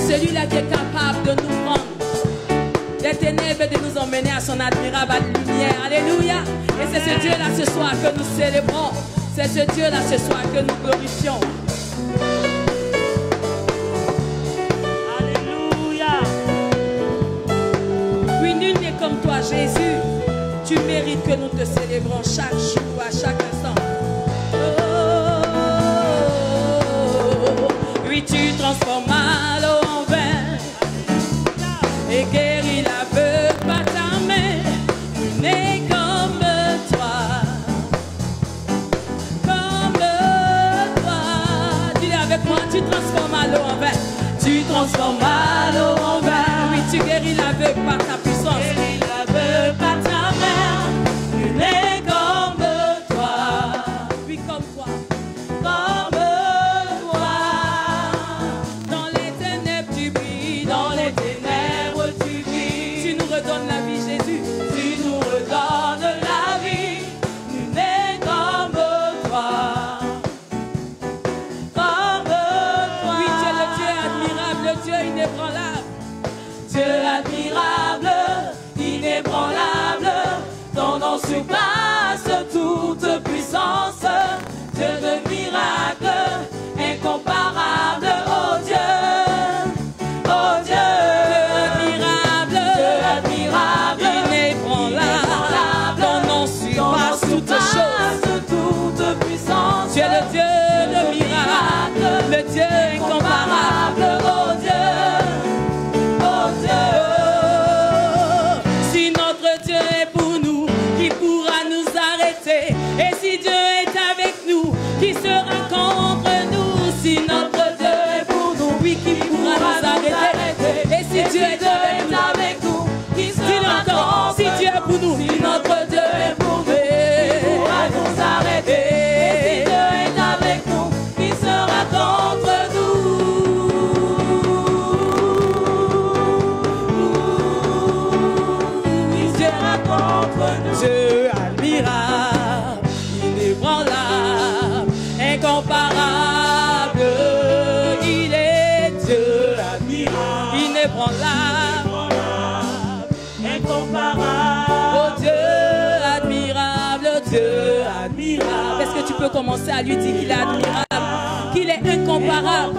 Celui-là qui est capable de nous prendre des ténèbres et de nous emmener à son admirable lumière. Alléluia. Et c'est ce Dieu-là ce soir que nous célébrons. C'est ce Dieu-là ce soir que nous glorifions. Alléluia. Oui, nul n'est comme toi, Jésus. Tu mérites que nous te célébrons chaque jour, à chaque instant. Oui, tu transformes l'eau en vin et guéris l'aveugle par ta main. Tu n'es comme toi, comme toi. Dis-le avec moi, tu transformes l'eau en vin. Tu transformes l'eau en vin. Oui, tu guéris l'aveugle par ta puissance. Guéris l'aveugle par ta main. Tu n'es comme toi. Oui, comme toi. Surpasse toute puissance, Dieu de miracles, incomparable, oh Dieu, admirable, inébranlable, ton nom surpasse toute chose, toute puissance, tu es le Dieu de miracles, le Dieu incomparable, oh Dieu, oh Dieu. Si notre Dieu est pour nous, qui pourra nous arrêter? Et si Dieu est avec nous, qui sera contre nous? Si notre Dieu est pour nous, oui, qui pourra nous arrêter? Et si Dieu est avec nous, qui sera encore? Si Dieu est pour nous, si notre Dieu est pour nous, qui pourra nous arrêter? Et si Dieu est avec nous, qui sera contre nous? Qui sera contre nous? Dieu admirable, inébranlable, incomparable. Il est Dieu admirable, inébranlable, incomparable. Oh Dieu admirable, Dieu admirable. Est-ce que tu peux commencer à lui dire qu'il est admirable, qu'il est incomparable?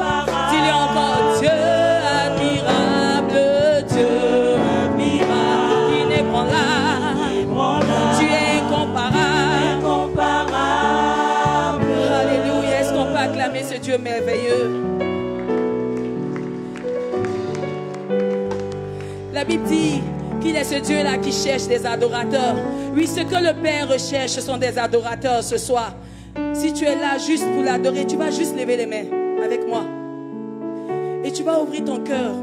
Dis-lui encore, Dieu admirable, Dieu admirable, inébranlable. Tu es incomparable. Alléluia. Est-ce qu'on peut acclamer ce Dieu merveilleux? La Bible dit qu'il est ce Dieu-là qui cherche des adorateurs. Oui, ce que le Père recherche, ce sont des adorateurs ce soir. Si tu es là juste pour l'adorer, tu vas juste lever les mains avec moi. Et tu vas ouvrir ton cœur.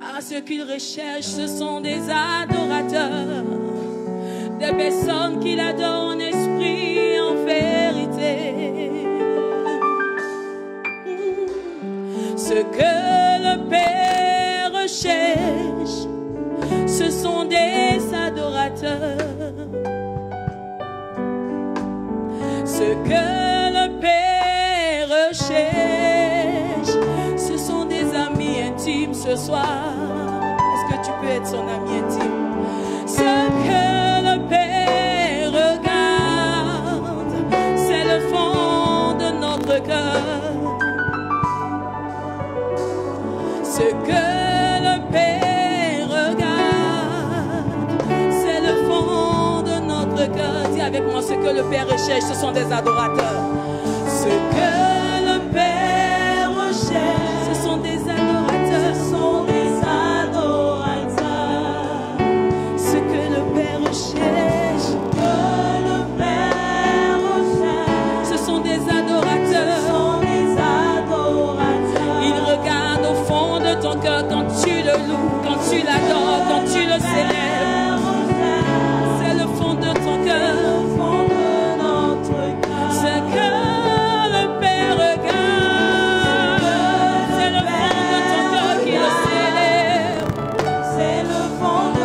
Ah, ce qu'il recherche, ce sont des adorateurs. Des personnes qui l'adorent en esprit, en vérité. Ce que le Père recherche, ce sont des adorateurs. Ce que le Père recherche, ce sont des amis intimes ce soir. Est-ce que tu peux être son ami intime? Ce que le Père regarde, c'est le fond de notre cœur. Ce que le Père regarde, c'est le fond de notre cœur. Dis avec moi, ce que le Père recherche, ce sont des adorateurs. Ce que le Père recherche, ce sont des adorateurs. Ce sont ton cœur quand tu le loues, quand tu l'adores, quand tu le célèbres. C'est le fond de ton cœur, ce que le Père regarde. C'est le fond de ton cœur qui le célèbre. C'est le fond de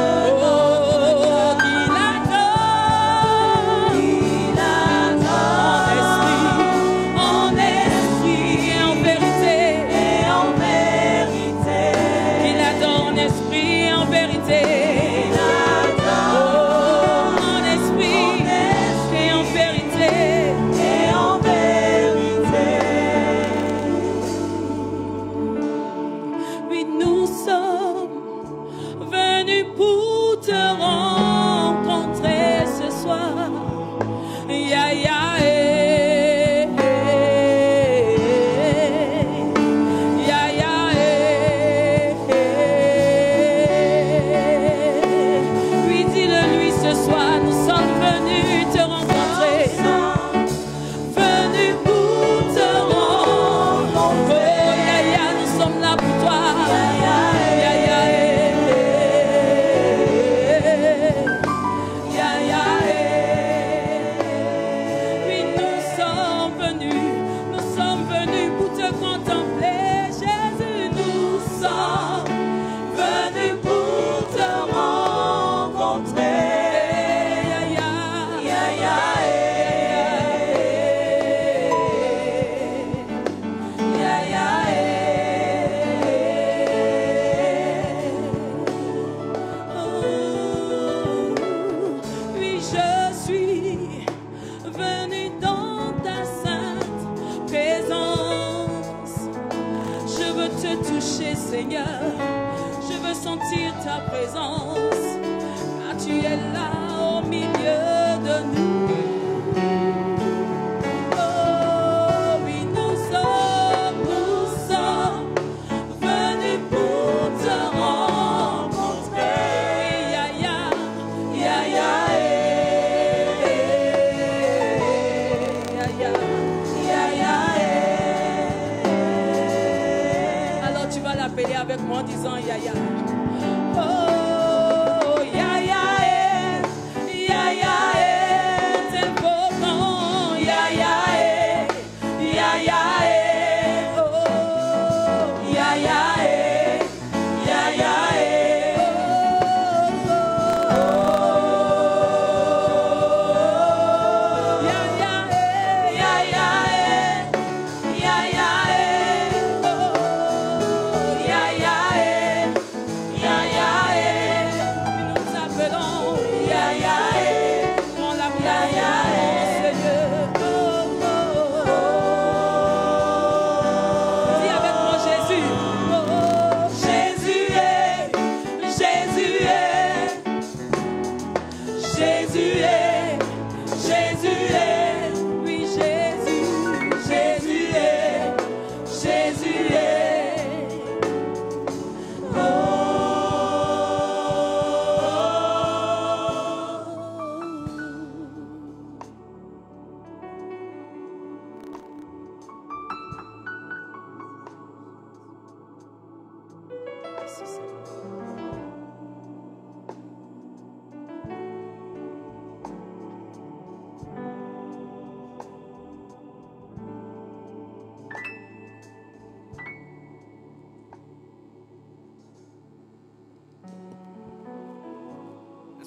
avec moi en disant Yaya. Oh, Yaya, Yaya, t'invoquons, Yaya, Yaya, oh, Yaya, Yaya,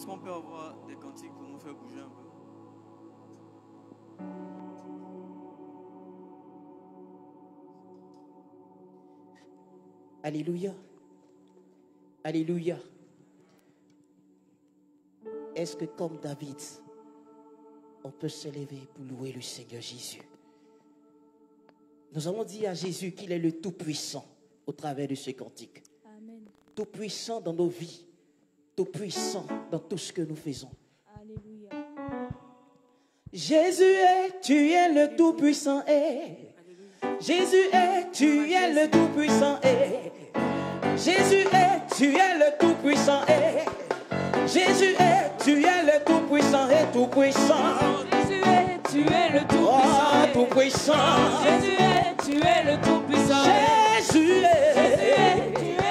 Est-ce qu'on peut avoir des cantiques pour nous faire bouger un peu? Alléluia. Alléluia. Est-ce que comme David, on peut se lever pour louer le Seigneur Jésus? Nous avons dit à Jésus qu'il est le Tout-Puissant au travers de ce cantique. Amen. Tout-Puissant dans nos vies. Tout-Puissant dans tout ce que nous faisons. Alléluia. Jésus est, tu es le Tout-Puissant est. Jésus est, tu es le Tout-Puissant est. Jésus est, tu es le Tout-Puissant est. Jésus est, tu es le Tout-Puissant et Tout-Puissant. Jésus est, tu es le Tout-Puissant. Oh, Tout-Puissant. Jésus est, tu es le Tout-Puissant. Jésus est, tu es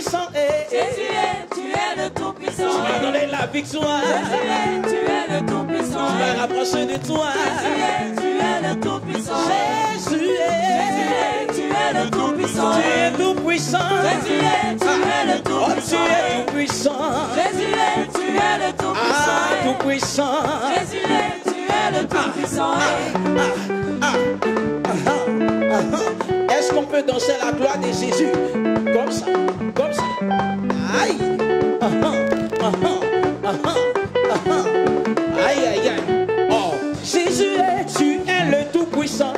tout-puissant. Jésus est, tu es le tout-puissant. Tu m'as donné la victoire. Jésus est, tu es le tout-puissant. Tu m'as rapproché de toi. Jésus est, tu es le tout-puissant. Jésus est, tu es le tout-puissant. tu es tout-puissant. Jésus est, tu es le Oh, tu tout-puissant. es tout-puissant. Jésus est, tu es le tout-puissant. Ah, tout-puissant. Jésus est, tu es le tout-puissant. Est-ce qu'on peut danser la gloire de Jésus? Comme ça, comme ça. Aïe. Aïe, aïe, aïe. Oh, Jésus est, tu es le tout-puissant.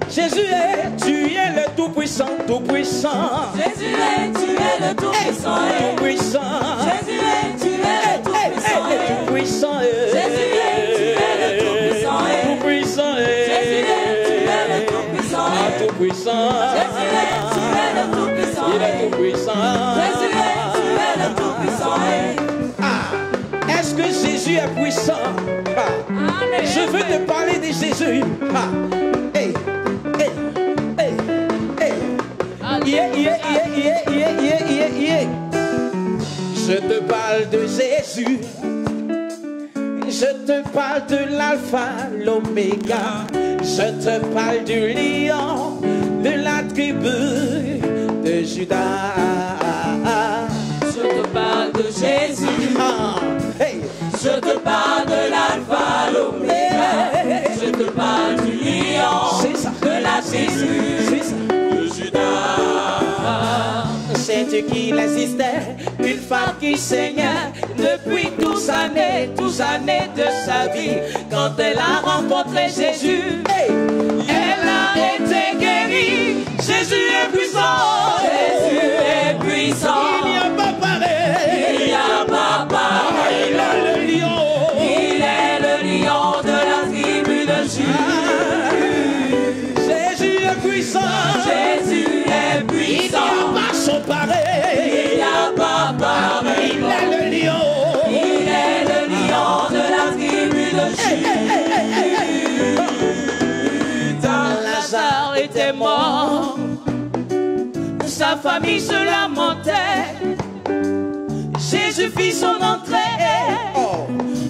Jésus est, tu es le tout-puissant, tout-puissant. Jésus est, tu es le tout-puissant. Tout-puissant. Jésus est, tu es le tout-puissant. Tout-puissant. Jésus est, tu es le tout-puissant. Tout-puissant. Jésus est, tu es le tout-puissant. Tout-puissant. Jésus est, tu es le tout-puissant. Il est tout-puissant. Jésus est, tu es le tout-puissant. Est-ce que Jésus est puissant? Je veux te parler de Jésus. Hey, hey, hey, hey. Yeah. Je te parle de Jésus. Je te parle de l'alpha, l'oméga. Je te parle du lion de la tribu de Judas. Je te parle de Jésus. Hey. Je te parle de l'alpha, l'oméga. Je te parle du lion de la tribu de Judas. Sais-tu qu'il existait une femme qui saignait depuis 12 années de sa vie? Quand elle a rencontré Jésus, elle a été guérie. Jésus est puissant. Jésus est puissant. Il n'y a pas pareil. Il n'y a pas pareil. Il est le lion. Il est le lion de la tribu de Judas. Jésus est puissant. Jésus est puissant. Il n'y a pas son pareil. Il n'y a pas pareil. Il est le lion. Il est le lion de la tribu de Judas. Lazare était mort. Sa famille se lamentait. Jésus fit son entrée.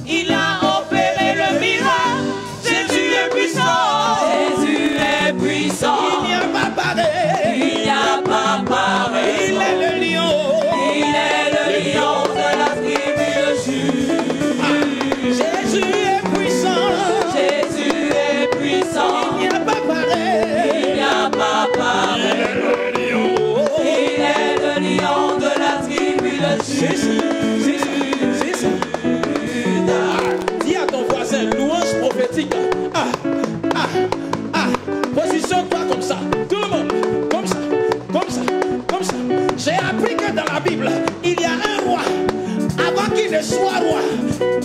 Il a opéré le miracle. Jésus est puissant. Jésus est puissant. Il n'y a pas pareil. Il n'y a pas pareil. Il est le lion. Il est le lion de la tribu de Judas. Jésus est puissant. Jésus est puissant. Il n'y a pas pareil. Il n'y a pas pareil. Il est le lion de la tribu de Judas. Dis à ton voisin, louange prophétique. Positionne-toi comme ça. Tout le monde. Comme ça. Comme ça. Comme ça. J'ai appris que dans la Bible, il y a un roi. Avant qu'il ne soit roi,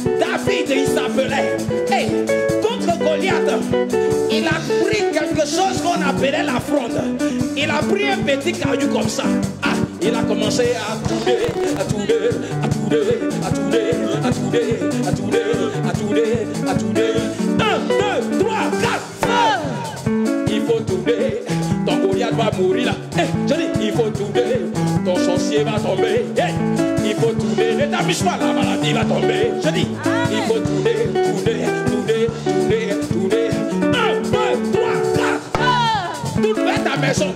David, il s'appelait. Hey, contre Goliath, il a pris quelque chose qu'on appelait la fronde. Il a pris un petit caillou comme ça. Il a commencé à tourner. 1, 2, 3, 4. Il faut tourner. Ton Goliath va mourir là. Je dis, il faut tourner. Ton sorcier va tomber. Il faut tourner. Ne t'amuse pas, la maladie va tomber. Je dis, il faut tourner. 1, 2, 3, 4.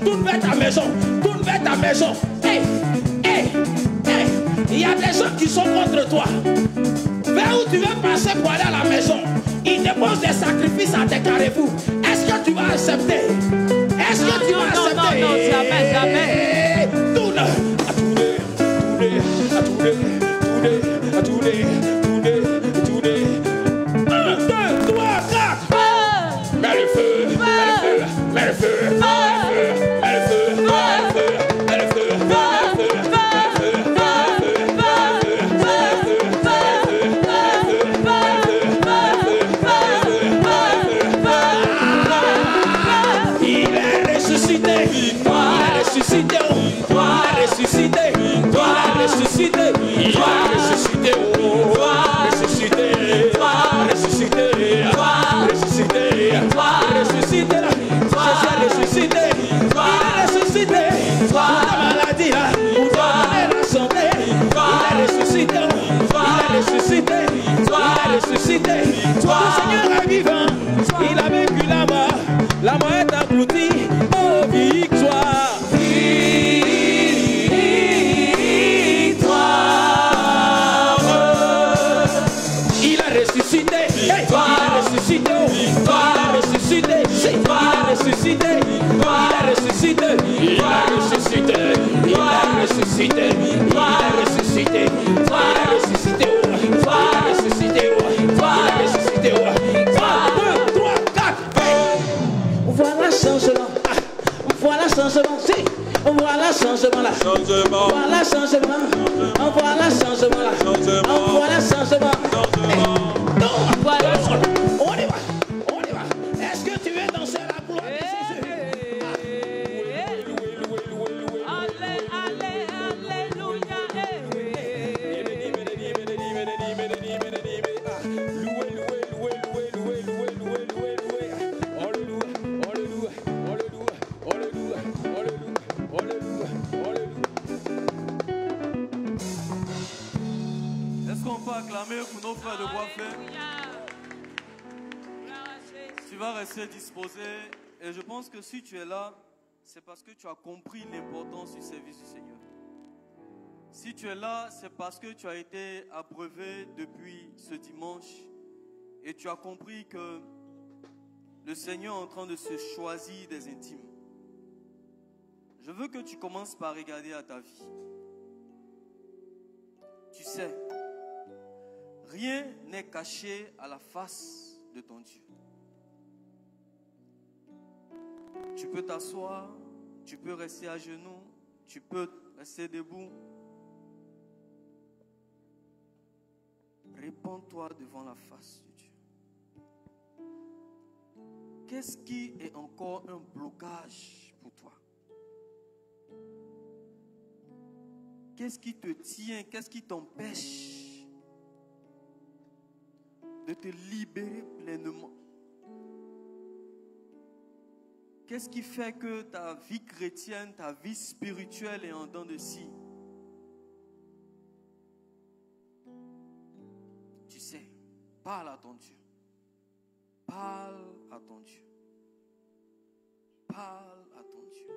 Tourne vers ta maison. Il y a des gens qui sont contre toi. Vers où tu veux passer pour aller à la maison? Ils déposent des sacrifices à tes carrefours. Est-ce que tu vas accepter? Non, jamais. Tourne. À tourner. 1, 2, 3, 4. Mets le feu. Il est ressuscité. changement. Voilà changement. Voilà changement. Voilà changement. Voilà. On y va. On y va. Est-ce que tu veux danser la gloire de Jésus? Est-ce qu'on peut acclamer pour nos frères de Boisfait? Tu vas rester disposé. Et je pense que si tu es là, c'est parce que tu as compris l'importance du service du Seigneur. Si tu es là, c'est parce que tu as été abreuvé depuis ce dimanche. Et tu as compris que le Seigneur est en train de se choisir des intimes. Je veux que tu commences par regarder à ta vie. Tu sais, rien n'est caché à la face de ton Dieu. Tu peux t'asseoir, tu peux rester à genoux, tu peux rester debout. Répands-toi devant la face de Dieu. Qu'est-ce qui est encore un blocage pour toi? Qu'est-ce qui te tient? Qu'est-ce qui t'empêche de te libérer pleinement? Qu'est-ce qui fait que ta vie chrétienne, ta vie spirituelle est en dents de scie? Tu sais, parle à ton Dieu. Parle à ton Dieu. Parle à ton Dieu.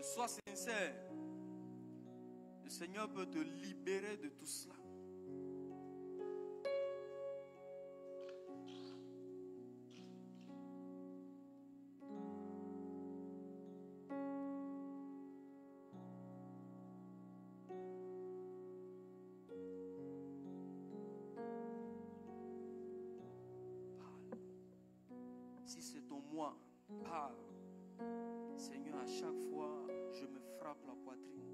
Sois sincère. Le Seigneur peut te libérer de tout cela. Parle. Si c'est ton moi, parle. Seigneur, à chaque fois, je me frappe la poitrine.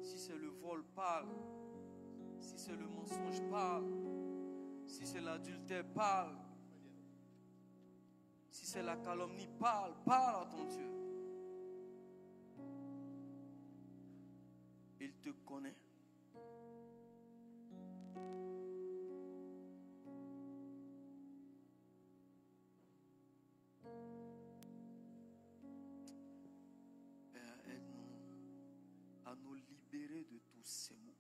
Si c'est le vol, parle. Si c'est le mensonge, parle. Si c'est l'adultère, parle. Si c'est la calomnie, parle. Parle à ton Dieu. Il te connaît. À nous libérer de tous ces maux.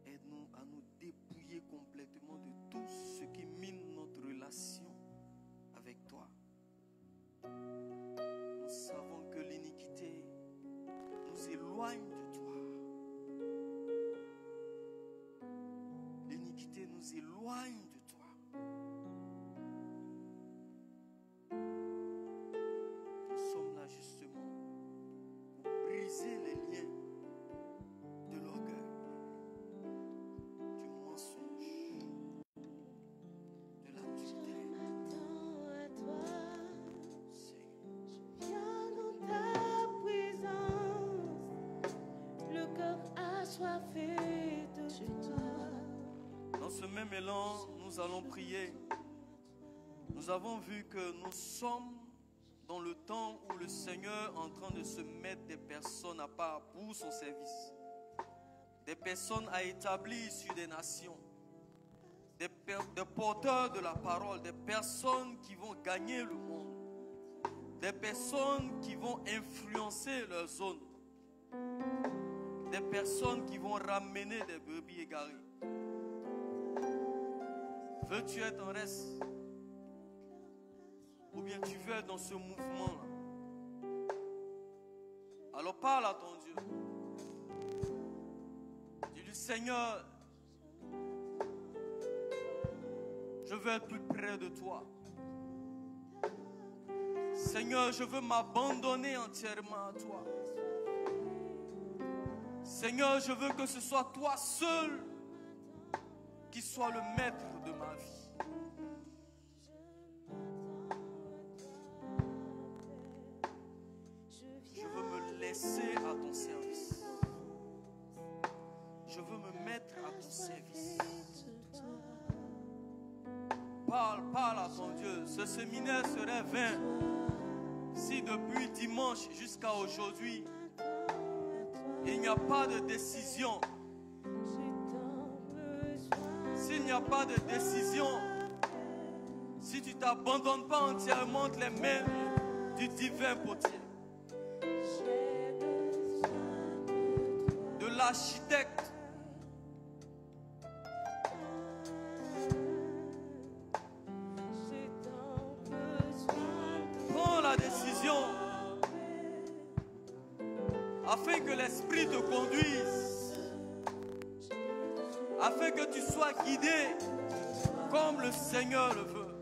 Aide-nous à nous dépouiller complètement de tout ce qui mine notre relation avec toi. Nous savons que l'iniquité nous éloigne de toi. L'iniquité nous éloigne de toi. Nous sommes là justement pour briser les liens de l'orgueil, du mensonge, de l'adultère. Je viens dans ta présence, le cœur assoiffé de toi. Dans ce même élan, nous allons prier. Nous avons vu que nous sommes dans le temps où le Seigneur est en train de se mettre des personnes à part pour son service. Des personnes à établir sur des nations. Des porteurs de la parole. Des personnes qui vont gagner le monde. Des personnes qui vont influencer leur zone. Des personnes qui vont ramener des brebis égarées. Veux-tu être en reste? Ou bien tu veux être dans ce mouvement-là? Alors parle à ton Dieu. Seigneur, je veux être plus près de toi. Seigneur, je veux m'abandonner entièrement à toi. Seigneur, je veux que ce soit toi seul qui soit le maître de ma vie. Je veux me laisser à ton service. Je veux me mettre à ton service. Parle à ton Dieu. Ce séminaire serait vain si depuis dimanche jusqu'à aujourd'hui, il n'y a pas de décision. S'il n'y a pas de décision, si tu ne t'abandonnes pas entièrement entre les mains du divin potier, de l'architecte, prends la décision afin que l'Esprit te conduise, afin que tu sois guidé comme le Seigneur le veut.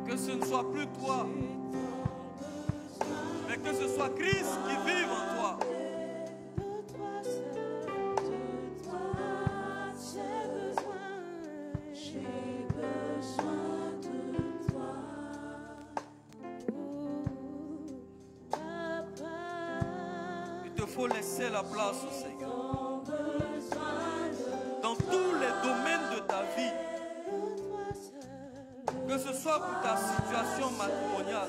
Que ce ne soit plus toi, mais que ce soit Christ qui vive en toi. Il te faut laisser la place au Seigneur. Dans tous les domaines de ta vie, que ce soit pour ta situation matrimoniale,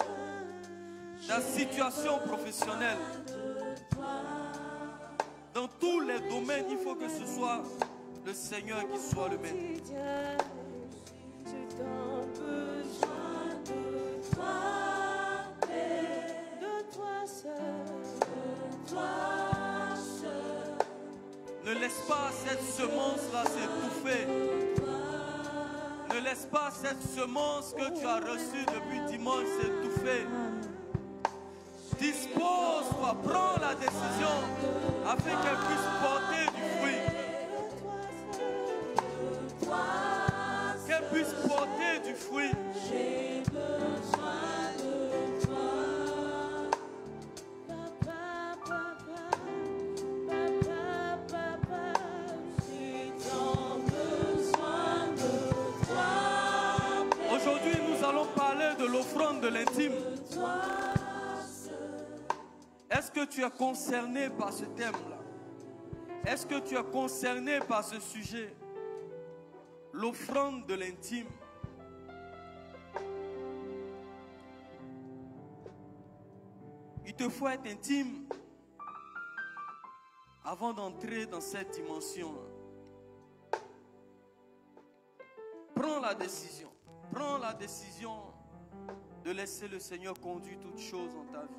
ta situation professionnelle, dans tous les domaines, il faut que ce soit le Seigneur qui soit le maître. Ne laisse pas cette semence-là s'étouffer. Ne laisse pas cette semence que tu as reçue depuis dimanche s'étouffer. Dispose-toi, prends la décision afin qu'elle puisse porter du fruit. Qu'elle puisse porter du fruit. J'ai besoin de toi. J'ai tant besoin de toi. Aujourd'hui, nous allons parler de l'offrande de l'intime. Est-ce que tu es concerné par ce thème-là? Est-ce que tu es concerné par ce sujet? L'offrande de l'intime. Il te faut être intime avant d'entrer dans cette dimension. Prends la décision. Prends la décision de laisser le Seigneur conduire toutes choses dans ta vie.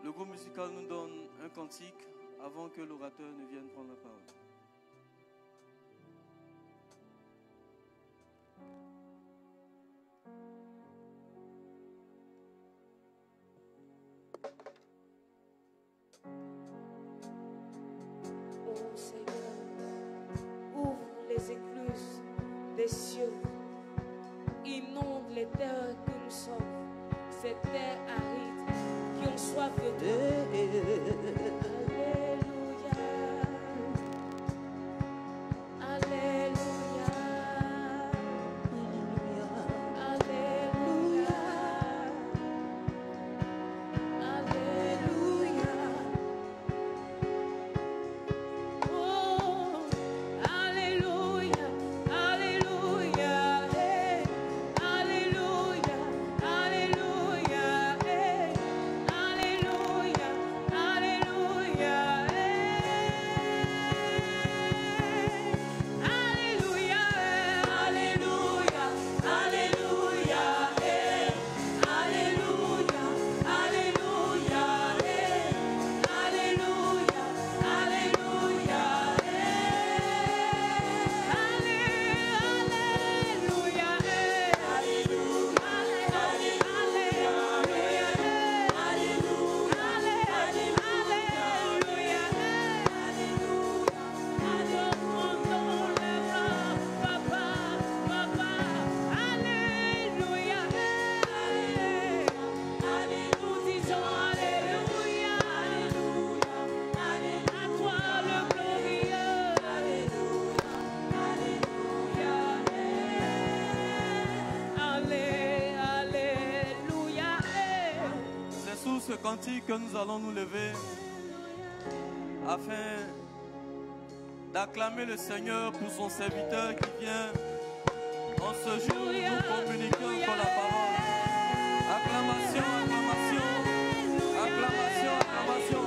Le groupe musical nous donne un cantique avant que l'orateur ne vienne prendre la parole. Oh Seigneur, ouvre les écluses des cieux, inonde les terres que nous sommes, ces terres arides qui ont soif de toi. Alléluia. Alléluia. Alléluia. Oh, Alléluia. Alléluia. Alléluia. Alléluia. Alléluia. Alléluia. cantique que nous allons nous lever afin d'acclamer le Seigneur pour son serviteur qui vient en ce jour nous communiquer encore la parole. Acclamation, acclamation, acclamation, acclamation.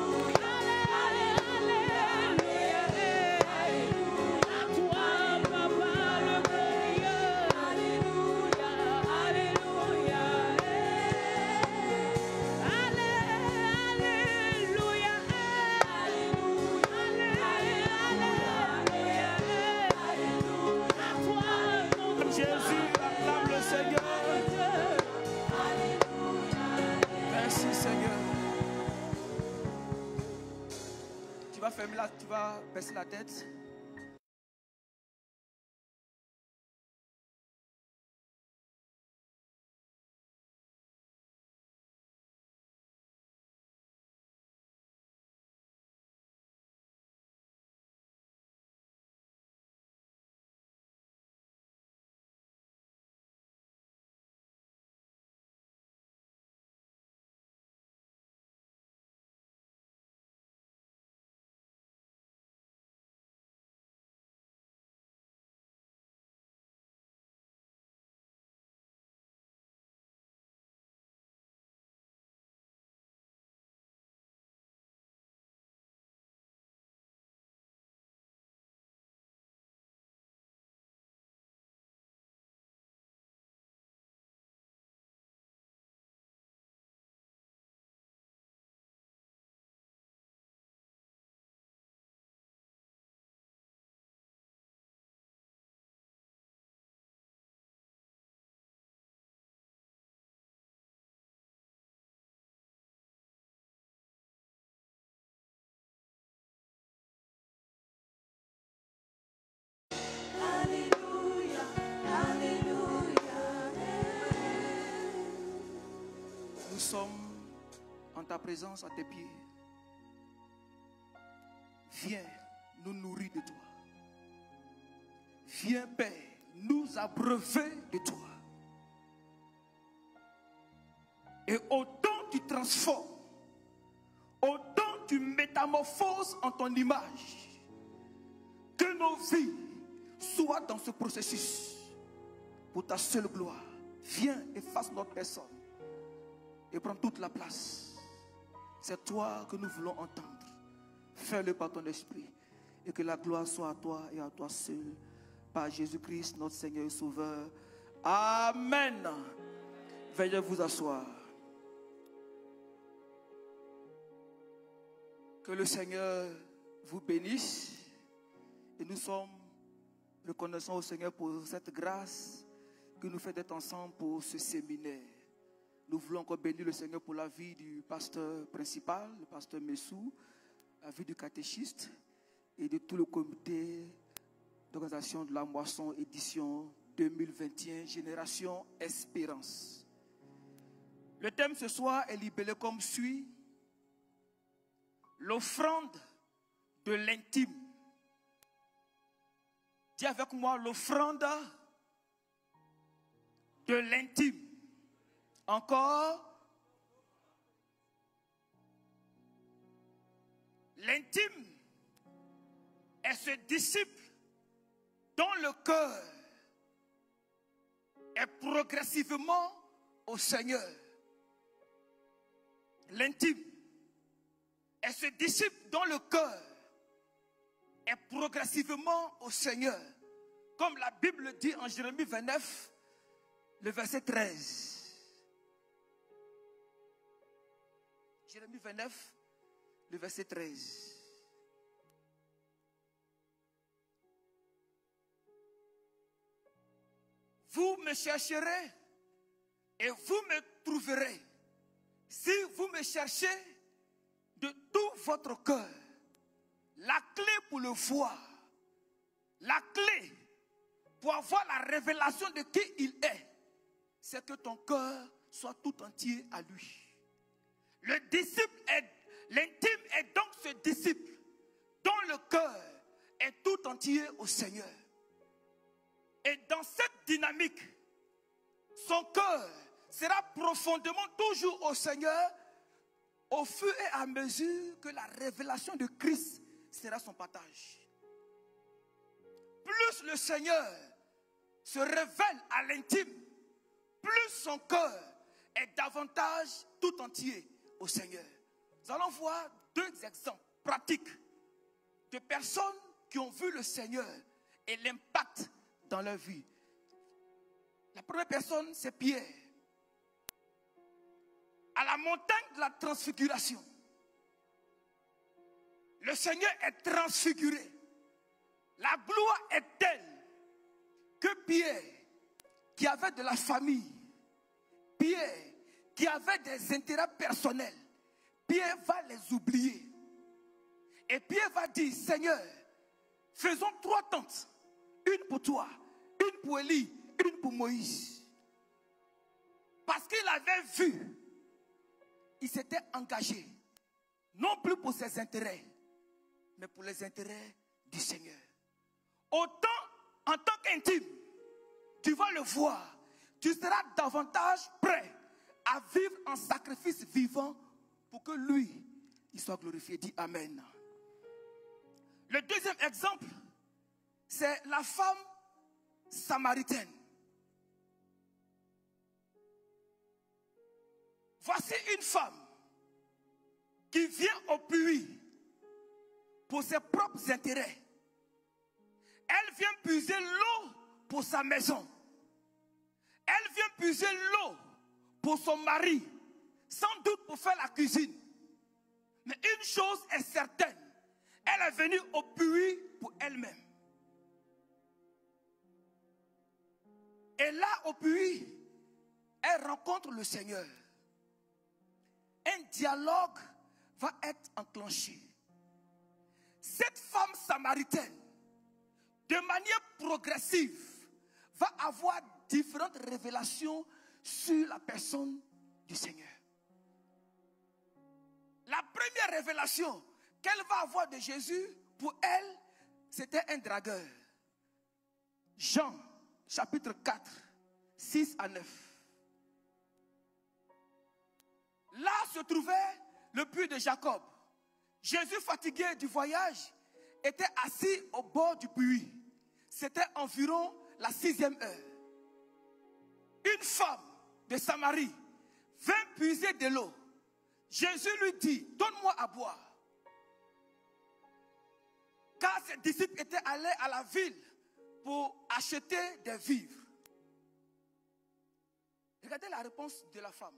Tu vas baisser la tête. Nous sommes en ta présence à tes pieds. Viens nous nourrir de toi. Viens, Père, nous abreuver de toi. Et autant tu transformes, autant tu métamorphoses en ton image, que nos vies soient dans ce processus pour ta seule gloire. Viens, efface notre personne et prends toute la place. C'est toi que nous voulons entendre. Fais-le par ton esprit. Et que la gloire soit à toi et à toi seul. Par Jésus-Christ, notre Seigneur et Sauveur. Amen. Veuillez vous asseoir. Que le Seigneur vous bénisse. Et nous sommes reconnaissants au Seigneur pour cette grâce que nous fait d'être ensemble pour ce séminaire. Nous voulons encore bénir le Seigneur pour la vie du pasteur principal, le pasteur Messou, la vie du catéchiste et de tout le comité d'organisation de la Moisson édition 2021, Génération Espérance. Le thème ce soir est libellé comme suit: l'offrande de l'intime. Dis avec moi, l'offrande de l'intime. Encore. L'intime est ce disciple dont le cœur est progressivement au Seigneur. L'intime est ce disciple dont le cœur est progressivement au Seigneur. Comme la Bible dit en Jérémie 29, le verset 13. Jérémie 29, le verset 13. Vous me chercherez et vous me trouverez si vous me cherchez de tout votre cœur. La clé pour le voir, la clé pour avoir la révélation de qui il est, c'est que ton cœur soit tout entier à lui. Le disciple l'intime est donc ce disciple dont le cœur est tout entier au Seigneur. Et dans cette dynamique, son cœur sera profondément toujours au Seigneur, au fur et à mesure que la révélation de Christ sera son partage. Plus le Seigneur se révèle à l'intime, plus son cœur est davantage tout entier au Seigneur. Nous allons voir deux exemples pratiques de personnes qui ont vu le Seigneur et l'impact dans leur vie. La première personne, c'est Pierre. À la montagne de la transfiguration, le Seigneur est transfiguré. La gloire est telle que Pierre, qui avait de la famille, Pierre, qui avait des intérêts personnels, Pierre va les oublier. Et Pierre va dire, Seigneur, faisons 3 tentes. Une pour toi, une pour Élie, une pour Moïse. Parce qu'il avait vu, il s'était engagé, non plus pour ses intérêts, mais pour les intérêts du Seigneur. Autant en tant qu'intime, tu vas le voir, tu seras davantage prêt à vivre en sacrifice vivant pour que lui, il soit glorifié. Dis Amen. Le deuxième exemple, c'est la femme samaritaine. Voici une femme qui vient au puits pour ses propres intérêts. Elle vient puiser l'eau pour sa maison. Elle vient puiser l'eau pour son mari, sans doute pour faire la cuisine. Mais une chose est certaine, elle est venue au puits pour elle-même. Et là, au puits, elle rencontre le Seigneur. Un dialogue va être enclenché. Cette femme samaritaine, de manière progressive, va avoir différentes révélations sur la personne du Seigneur. La première révélation qu'elle va avoir de Jésus, pour elle, c'était un dragueur. Jean, chapitre 4, 6 à 9. Là se trouvait le puits de Jacob. Jésus, fatigué du voyage, était assis au bord du puits. C'était environ la 6e heure. Une femme de Samarie vint puiser de l'eau. Jésus lui dit, donne-moi à boire. Car ses disciples étaient allés à la ville pour acheter des vivres. Regardez la réponse de la femme.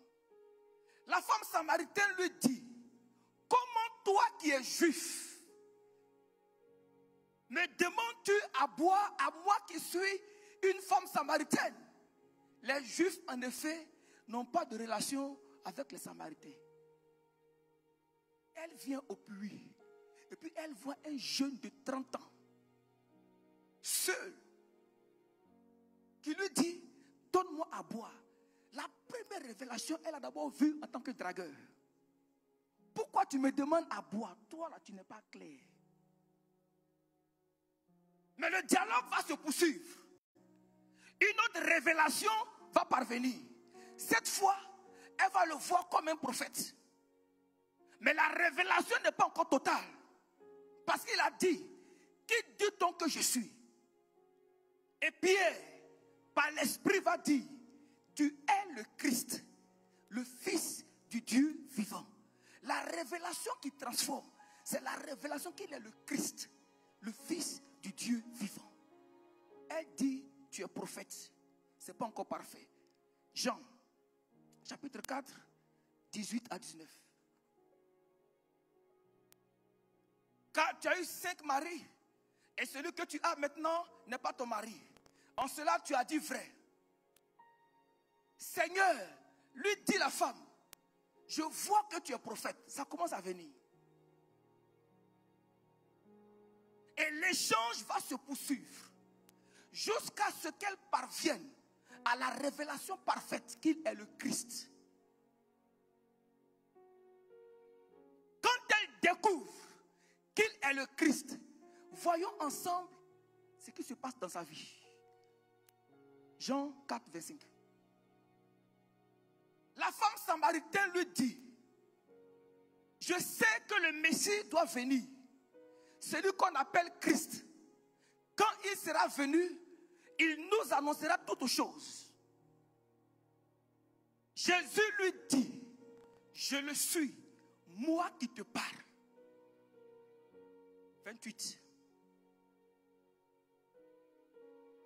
La femme samaritaine lui dit, comment toi qui es juif, me demandes-tu à boire à moi qui suis une femme samaritaine? Les juifs, en effet, n'ont pas de relation avec les samaritains. Elle vient au puits, et puis elle voit un jeune de 30 ans, seul, qui lui dit, donne-moi à boire. La première révélation, elle a d'abord vu en tant que dragueur. Pourquoi tu me demandes à boire? Toi là, tu n'es pas clair. Mais le dialogue va se poursuivre. Une autre révélation va parvenir. Cette fois, elle va le voir comme un prophète. Mais la révélation n'est pas encore totale. Parce qu'il a dit, qui dit-on que je suis? Et Pierre, par l'esprit, va dire, tu es le Christ, le Fils du Dieu vivant. La révélation qui transforme, c'est la révélation qu'il est le Christ, le Fils du Dieu vivant. Elle dit, tu es prophète. Ce n'est pas encore parfait. Jean, chapitre 4, 18 à 19. Car tu as eu 5 maris, et celui que tu as maintenant n'est pas ton mari. En cela, tu as dit vrai. Seigneur, lui dit la femme, je vois que tu es prophète. Ça commence à venir. Et l'échange va se poursuivre jusqu'à ce qu'elle parvienne à la révélation parfaite qu'il est le Christ. Quand elle découvre qu'il est le Christ, voyons ensemble ce qui se passe dans sa vie. Jean 4, verset 5. La femme samaritaine lui dit, Je sais que le Messie doit venir. Celui qu'on appelle Christ. Quand il sera venu, il nous annoncera toutes choses. Jésus lui dit, je le suis, moi qui te parle. 28.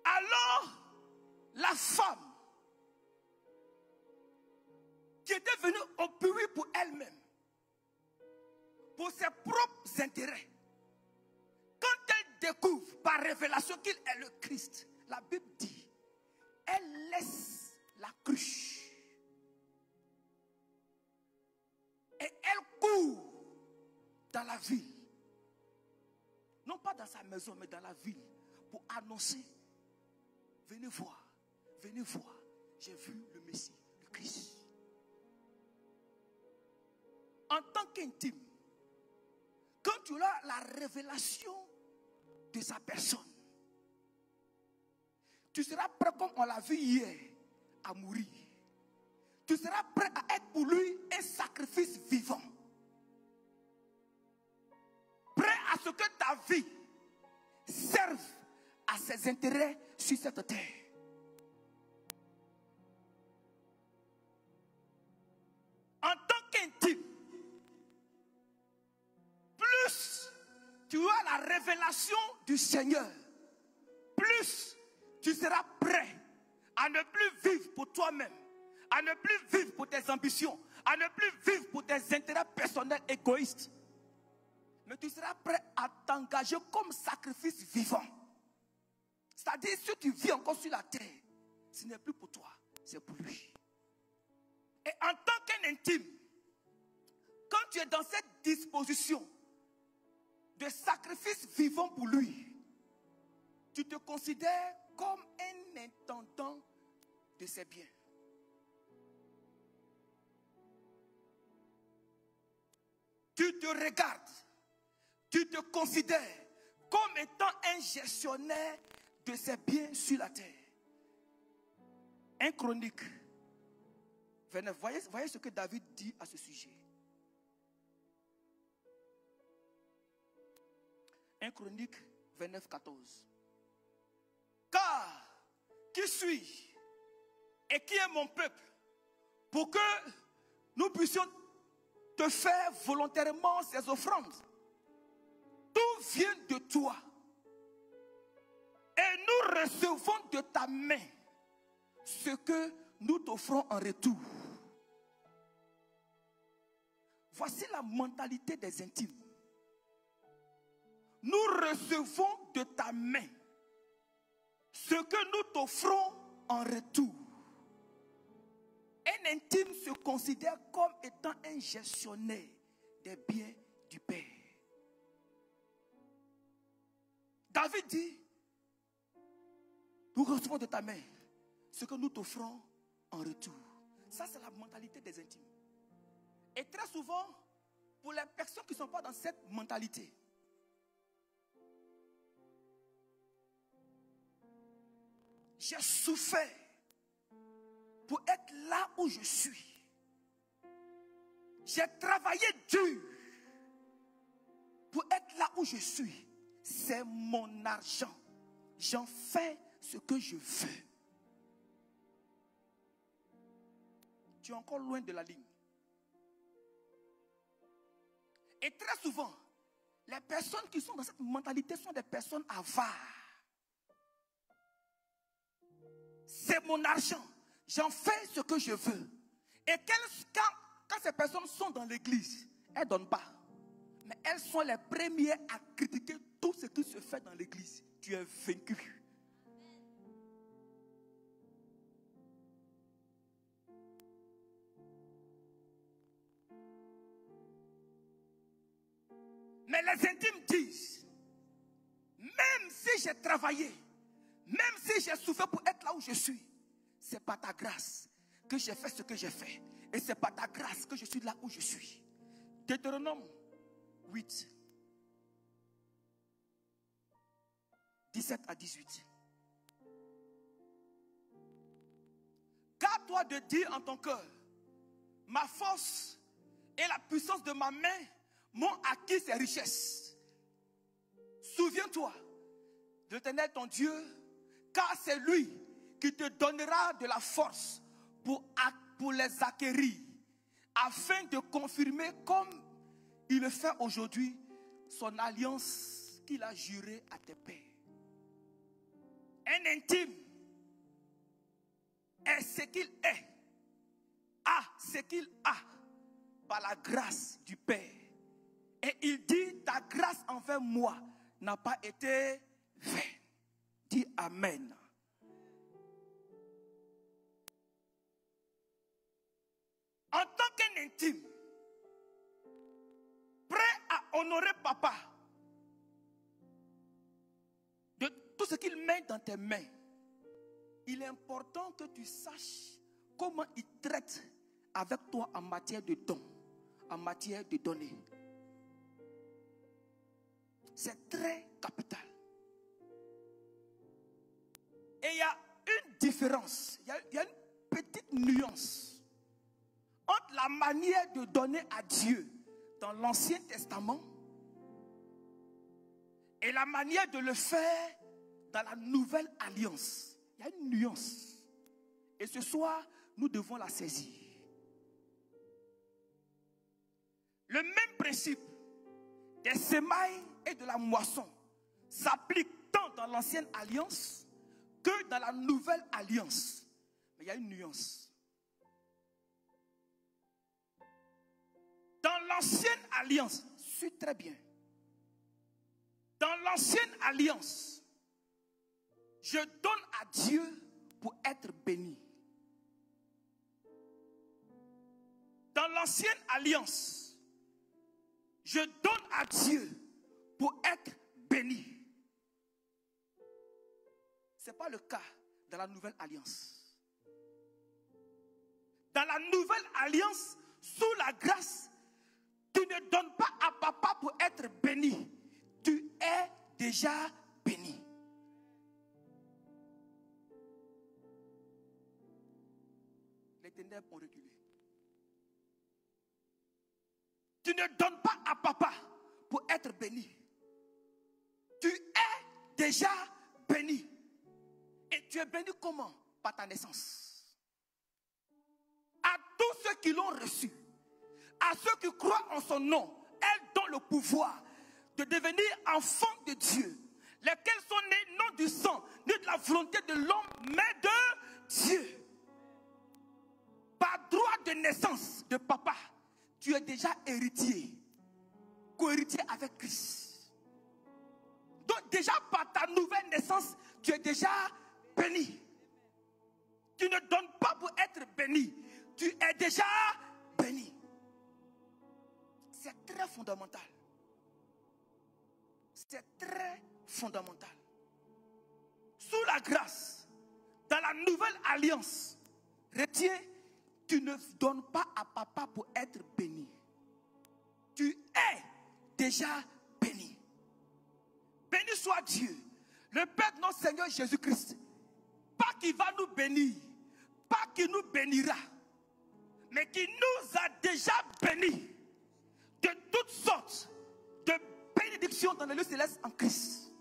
Alors, la femme qui était venue au puits pour elle-même, pour ses propres intérêts, quand elle découvre par révélation qu'il est le Christ, la Bible dit, elle laisse la cruche et elle court dans la ville. Non pas dans sa maison, mais dans la ville, pour annoncer, venez voir, j'ai vu le Messie, le Christ. En tant qu'intime, quand tu as la révélation de sa personne, tu seras prêt, comme on l'a vu hier, à mourir. Tu seras prêt à être pour lui un sacrifice vivant. Prêt à ce que ta vie serve à ses intérêts sur cette terre. En tant qu'intime, plus tu as la révélation du Seigneur, plus tu seras prêt à ne plus vivre pour toi-même, à ne plus vivre pour tes ambitions, à ne plus vivre pour tes intérêts personnels égoïstes. Mais tu seras prêt à t'engager comme sacrifice vivant. C'est-à-dire, si tu vis encore sur la terre, ce n'est plus pour toi, c'est pour lui. Et en tant qu'un intime, quand tu es dans cette disposition de sacrifice vivant pour lui, tu te considères comme un intendant de ses biens. Tu te regardes, tu te considères comme étant un gestionnaire de ses biens sur la terre. 1 Chronique 29. Voyez ce que David dit à ce sujet. 1 Chronique 29, 14. Car qui suis-je et qui est mon peuple pour que nous puissions te faire volontairement ces offrandes? Tout vient de toi et nous recevons de ta main ce que nous t'offrons en retour. Voici la mentalité des intimes. Nous recevons de ta main ce que nous t'offrons en retour. Un intime se considère comme étant un gestionnaire des biens du Père. David dit, nous recevons de ta main ce que nous t'offrons en retour. Ça, c'est la mentalité des intimes. Et très souvent, pour les personnes qui ne sont pas dans cette mentalité, j'ai souffert pour être là où je suis. J'ai travaillé dur pour être là où je suis. C'est mon argent. J'en fais ce que je veux. Tu es encore loin de la ligne. Et très souvent, les personnes qui sont dans cette mentalité sont des personnes avares. C'est mon argent. J'en fais ce que je veux. Et quand ces personnes sont dans l'église, elles ne donnent pas. Mais elles sont les premières à critiquer tout ce qui se fait dans l'église. Tu es vaincu. Mais les intimes disent, même si j'ai travaillé, même si j'ai souffert pour être là où je suis, c'est par ta grâce que j'ai fait ce que j'ai fait. Et c'est par ta grâce que je suis là où je suis. Deutéronome 8, 17 à 18. Garde-toi de dire en ton cœur, ma force et la puissance de ma main m'ont acquis ces richesses. Souviens-toi de l'Éternel ton Dieu, car c'est lui qui te donnera de la force pour les acquérir, afin de confirmer comme il le fait aujourd'hui son alliance qu'il a jurée à tes pères. Un intime est ce qu'il est, a ce qu'il a par la grâce du Père. Et il dit, ta grâce envers moi n'a pas été vaine. Dis Amen. En tant qu'un intime, prêt à honorer papa de tout ce qu'il met dans tes mains, il est important que tu saches comment il traite avec toi en matière de dons, en matière de donner. C'est très capital. Et il y a une différence, il y a une petite nuance entre la manière de donner à Dieu dans l'Ancien Testament et la manière de le faire dans la Nouvelle Alliance. Il y a une nuance. Et ce soir, nous devons la saisir. Le même principe des semailles et de la moisson s'applique tant dans l'Ancienne Alliance que dans la Nouvelle Alliance. Mais il y a une nuance. Dans l'Ancienne Alliance, suis très bien. Dans l'Ancienne Alliance, je donne à Dieu pour être béni. Dans l'Ancienne Alliance, je donne à Dieu pour être béni. Ce n'est pas le cas dans la Nouvelle Alliance. Dans la Nouvelle Alliance, sous la grâce, tu ne donnes pas à papa pour être béni. Tu es déjà béni. Les ténèbres ont reculé. Tu ne donnes pas à papa pour être béni. Tu es déjà béni. Et tu es béni comment? Par ta naissance. À tous ceux qui l'ont reçu, à ceux qui croient en son nom, elle donne le pouvoir de devenir enfants de Dieu, lesquels sont nés non du sang, ni de la volonté de l'homme, mais de Dieu. Par droit de naissance de papa, tu es déjà héritier, co-héritier avec Christ. Donc déjà par ta nouvelle naissance, tu es déjà béni. Tu ne donnes pas pour être béni, tu es déjà béni. C'est très fondamental. C'est très fondamental. Sous la grâce, dans la nouvelle alliance, retiens, tu ne donnes pas à papa pour être béni. Tu es déjà béni. Béni soit Dieu, le Père de notre Seigneur Jésus-Christ. Pas qu'il va nous bénir, pas qu'il nous bénira, mais qui nous a déjà bénis de toutes sortes de bénédictions dans le lieu céleste en Christ.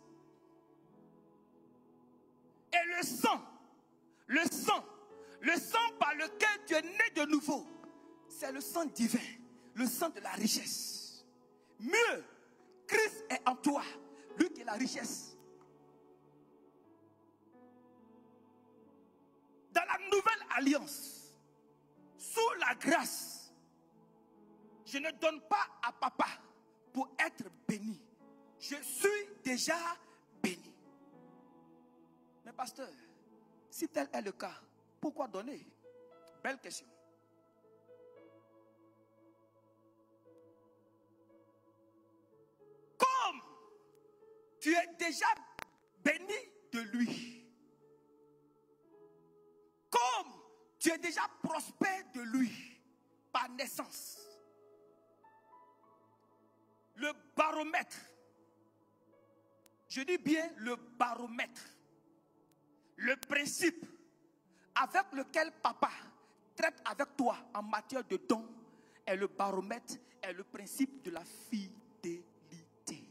Et le sang par lequel tu es né de nouveau, c'est le sang divin, le sang de la richesse. Mieux, Christ est en toi, lui qui est la richesse. Dans la nouvelle alliance, sous la grâce, je ne donne pas à papa pour être béni. Je suis déjà béni. Mais pasteur, si tel est le cas, pourquoi donner? Belle question. Comme tu es déjà béni de lui, comme tu es déjà prospère de lui par naissance, le baromètre, je dis bien le baromètre, le principe avec lequel papa traite avec toi en matière de dons est le baromètre, est le principe de la fidélité.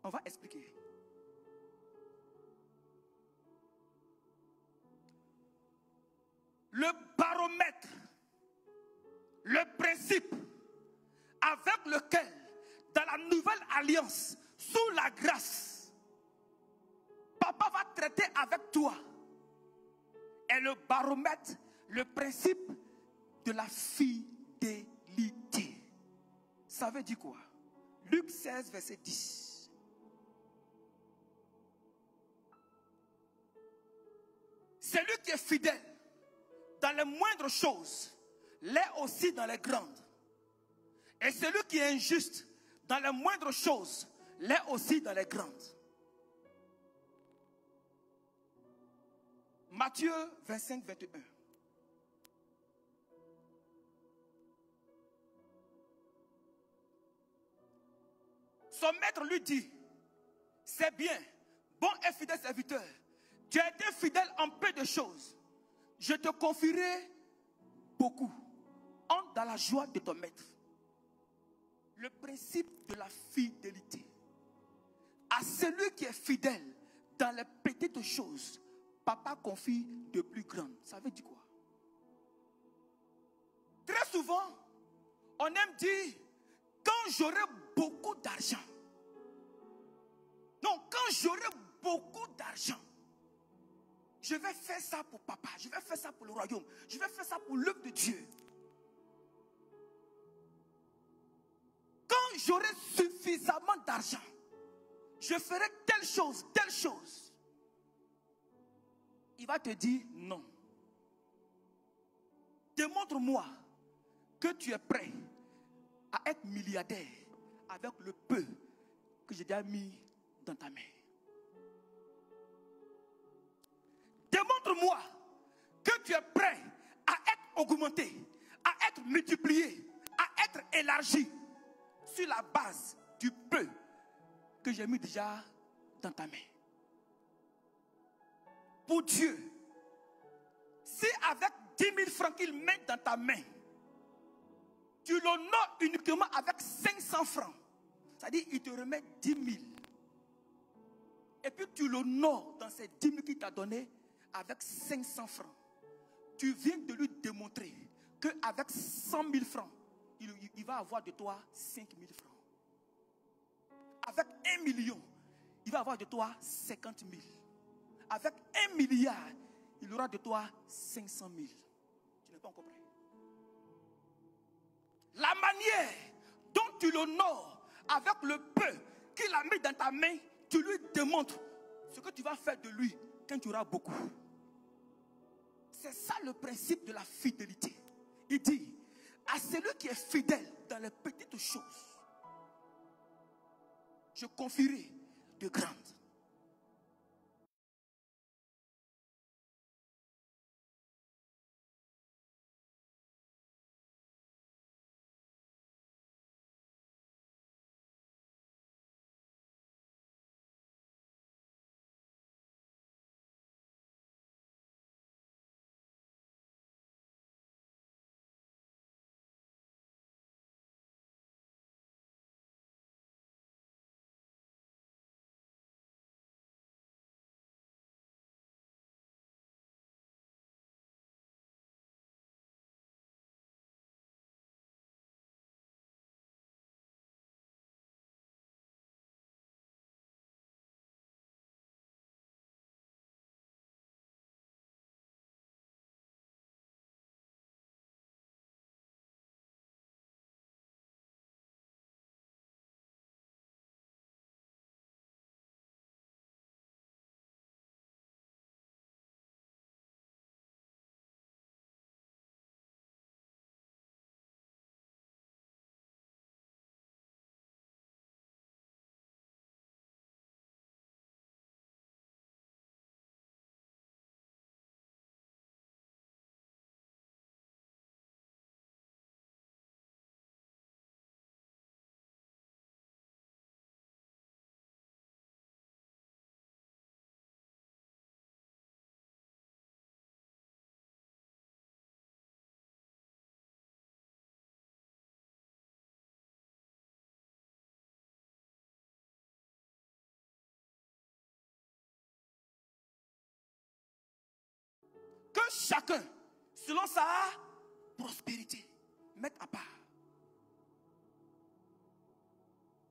On va expliquer. Le baromètre, le principe avec lequel, dans la nouvelle alliance, sous la grâce, Papa va traiter avec toi, est le baromètre, le principe de la fidélité. Ça veut dire quoi? Luc 16, verset 10. Celui qui est fidèle dans les moindres choses l'est aussi dans les grandes. Et celui qui est injuste dans les moindres choses l'est aussi dans les grandes. Matthieu 25, 21. Son maître lui dit, c'est bien, bon et fidèle serviteur, tu as été fidèle en peu de choses, je te confierai beaucoup. Entre dans la joie de ton maître. Le principe de la fidélité. À celui qui est fidèle dans les petites choses, Papa confie de plus grandes. Ça veut dire quoi? Très souvent, on aime dire, quand j'aurai beaucoup d'argent. Non, quand j'aurai beaucoup d'argent, je vais faire ça pour Papa, je vais faire ça pour le royaume, je vais faire ça pour l'œuvre de Dieu. Quand j'aurai suffisamment d'argent, je ferai telle chose, telle chose. Il va te dire non. Démontre-moi que tu es prêt à être milliardaire avec le peu que j'ai déjà mis dans ta main. Démontre-moi que tu es prêt à être augmenté, à être multiplié, à être élargi sur la base du peu que j'ai mis déjà dans ta main. Pour Dieu, si avec 10 000 francs qu'il met dans ta main, tu l'honores uniquement avec 500 francs, c'est-à-dire il te remet 10 000. Et puis tu l'honores dans ces 10 000 qu'il t'a donné avec 500 francs. Tu viens de lui démontrer qu'avec 100 000 francs, il va avoir de toi 5 000 francs. Avec 1 million, il va avoir de toi 50 000. Avec 1 milliard, il aura de toi 500 000. Tu n'es pas encore prêt. La manière dont tu l'honores avec le peu qu'il a mis dans ta main, tu lui démontres ce que tu vas faire de lui quand tu auras beaucoup. C'est ça le principe de la fidélité. Il dit, à celui qui est fidèle dans les petites choses, je confierai de grandes. Que chacun, selon sa prospérité, mette à part.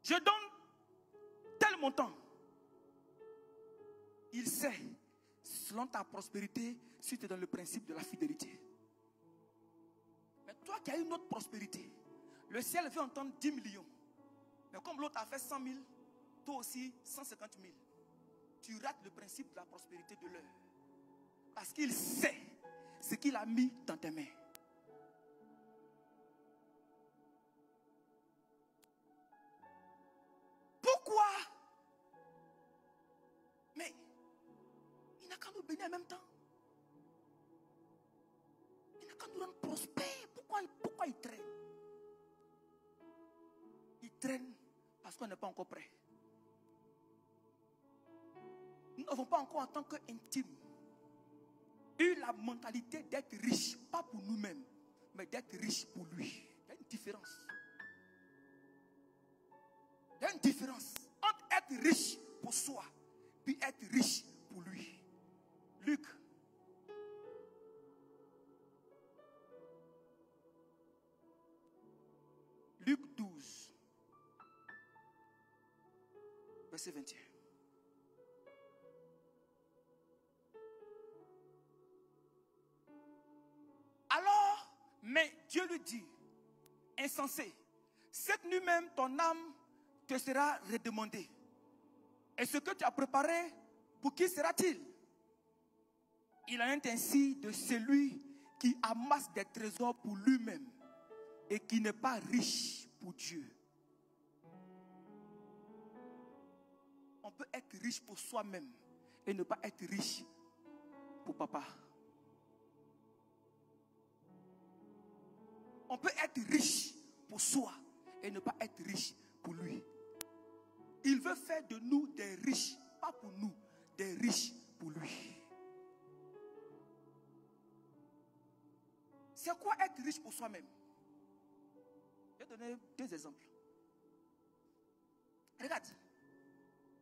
Je donne tel montant. Il sait, selon ta prospérité, si tu es dans le principe de la fidélité. Mais toi qui as une autre prospérité, le ciel veut entendre 10 millions. Mais comme l'autre a fait 100 000, toi aussi 150 000. Tu rates le principe de la prospérité de l'heure. Parce qu'il sait ce qu'il a mis dans tes mains. Pourquoi? Mais il n'a qu'à nous bénir en même temps. Il n'a qu'à nous rendre prospères. Pourquoi il traîne? Il traîne parce qu'on n'est pas encore prêt. Nous n'avons pas encore en tant qu'intimes eu la mentalité d'être riche, pas pour nous-mêmes, mais d'être riche pour lui. Il y a une différence. Il y a une différence entre être riche pour soi puis être riche pour lui. Luc. Luc 12, verset 21. Alors, mais Dieu lui dit, insensé, cette nuit même ton âme te sera redemandée. Et ce que tu as préparé, pour qui sera-t-il? Il en est ainsi de celui qui amasse des trésors pour lui-même et qui n'est pas riche pour Dieu. On peut être riche pour soi-même et ne pas être riche pour papa. On peut être riche pour soi et ne pas être riche pour lui. Il veut faire de nous des riches, pas pour nous, des riches pour lui. C'est quoi être riche pour soi-même? Je vais donner 2 exemples. Regarde,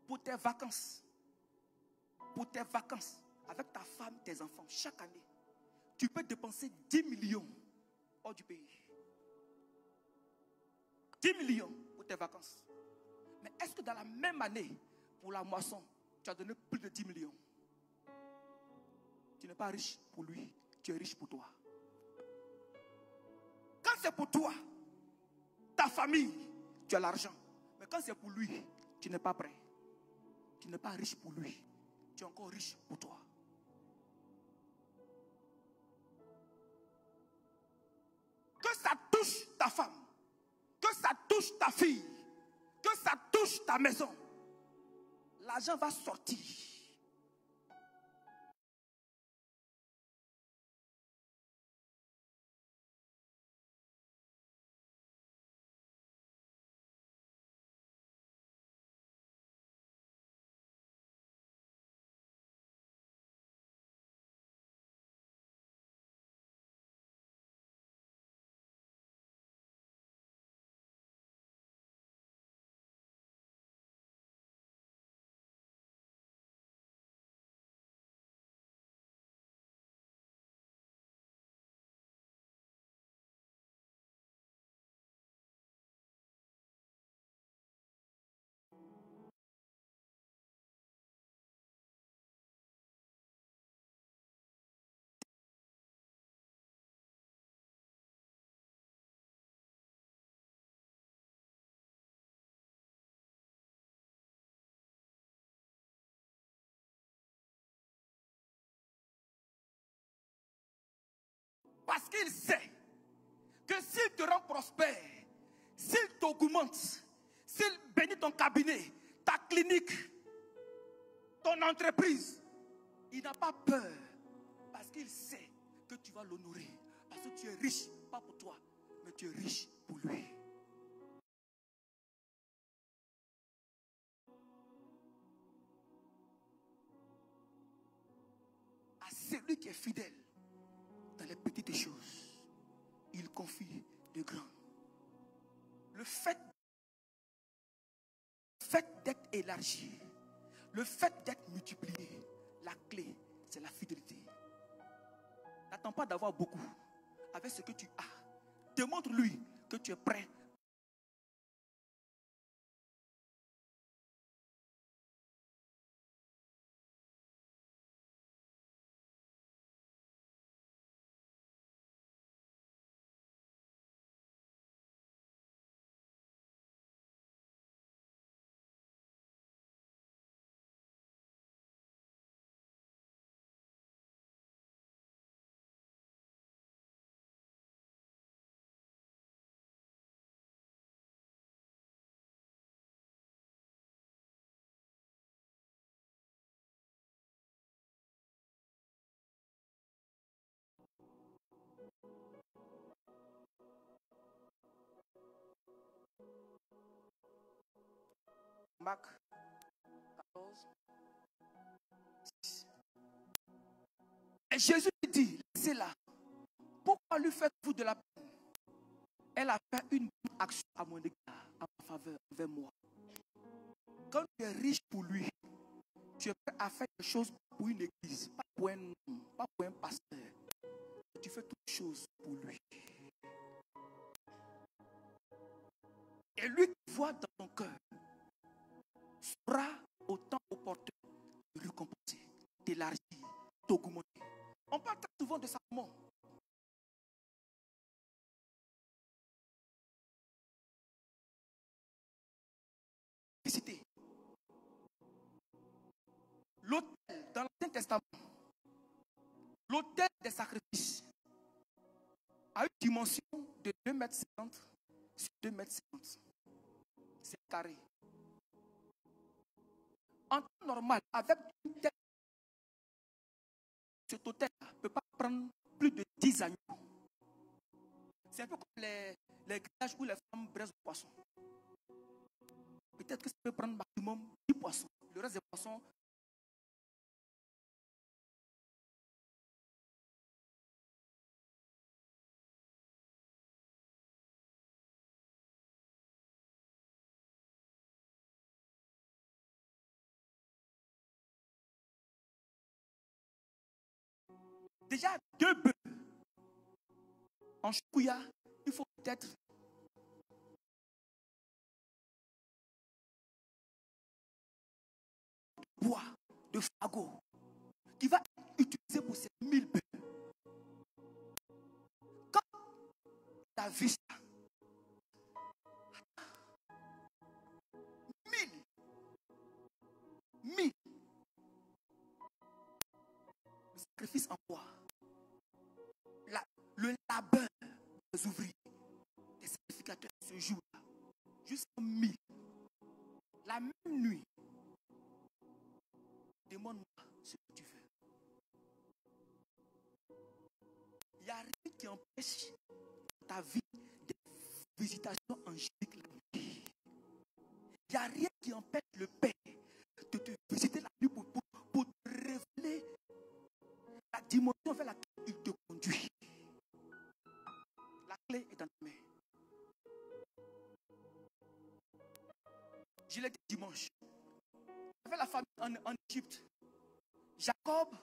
pour tes vacances, avec ta femme, tes enfants, chaque année, tu peux dépenser 10 millions hors du pays. 10 millions pour tes vacances. Mais est-ce que dans la même année, pour la moisson, tu as donné plus de 10 millions? Tu n'es pas riche pour lui, tu es riche pour toi. Quand c'est pour toi, ta famille, tu as l'argent. Mais quand c'est pour lui, tu n'es pas prêt. Tu n'es pas riche pour lui, tu es encore riche pour toi. Que ça touche ta femme, que ça touche ta fille, que ça touche ta maison, l'argent va sortir. Parce qu'il sait que s'il te rend prospère, s'il t'augmente, s'il bénit ton cabinet, ta clinique, ton entreprise, il n'a pas peur. Parce qu'il sait que tu vas l'honorer. Parce que tu es riche, pas pour toi, mais tu es riche pour lui. À celui qui est fidèle dans les petites choses, il confie de grands. Le fait d'être élargi, le fait d'être multiplié, la clé, c'est la fidélité. pas d'avoir beaucoup. Avec ce que tu as, démontre-lui que tu es prêt. Marc 14. Et Jésus dit, laissez-la. Pourquoi lui faites-vous de la peine? Elle a fait une bonne action à mon égard, à ma faveur, envers moi. Quand tu es riche pour lui, tu es prêt à faire des choses pour une église, pas pour un homme, pas pour un pasteur. Tu fais toutes choses pour lui. Et lui qui voit dans ton cœur sera autant opportun de récompenser, d'élargir, d'augmenter. On parle très souvent de sa mort. L'autel dans l'Ancien Testament, l'autel des sacrifices, a une dimension de 2,50 m sur 2,50 m. C'est carré. En temps normal, avec une tête, cet autel ne peut pas prendre plus de 10 agneaux. C'est un peu comme les grillages où les femmes braisent le poisson. Peut-être que ça peut prendre maximum 10 poissons. Le reste des poissons, déjà 2 bœufs en chouïa, il faut peut-être de bois, de fagot, qui va être utilisé pour ces 1000 bœufs. Quand tu as vu ça, 1000 le sacrifice en bois, le labeur des ouvriers, des sacrificateurs ce jour-là, jusqu'à 1000, la même nuit, demande-moi ce que tu veux. Il n'y a rien qui empêche ta vie des visitations angéliques la nuit. Il n'y a rien qui empêche le Père de te visiter la nuit pour te révéler la dimension vers laquelle il te conduit. La clé est dans ta main. Je l'ai dit dimanche. Avec la famille en Égypte, Jacob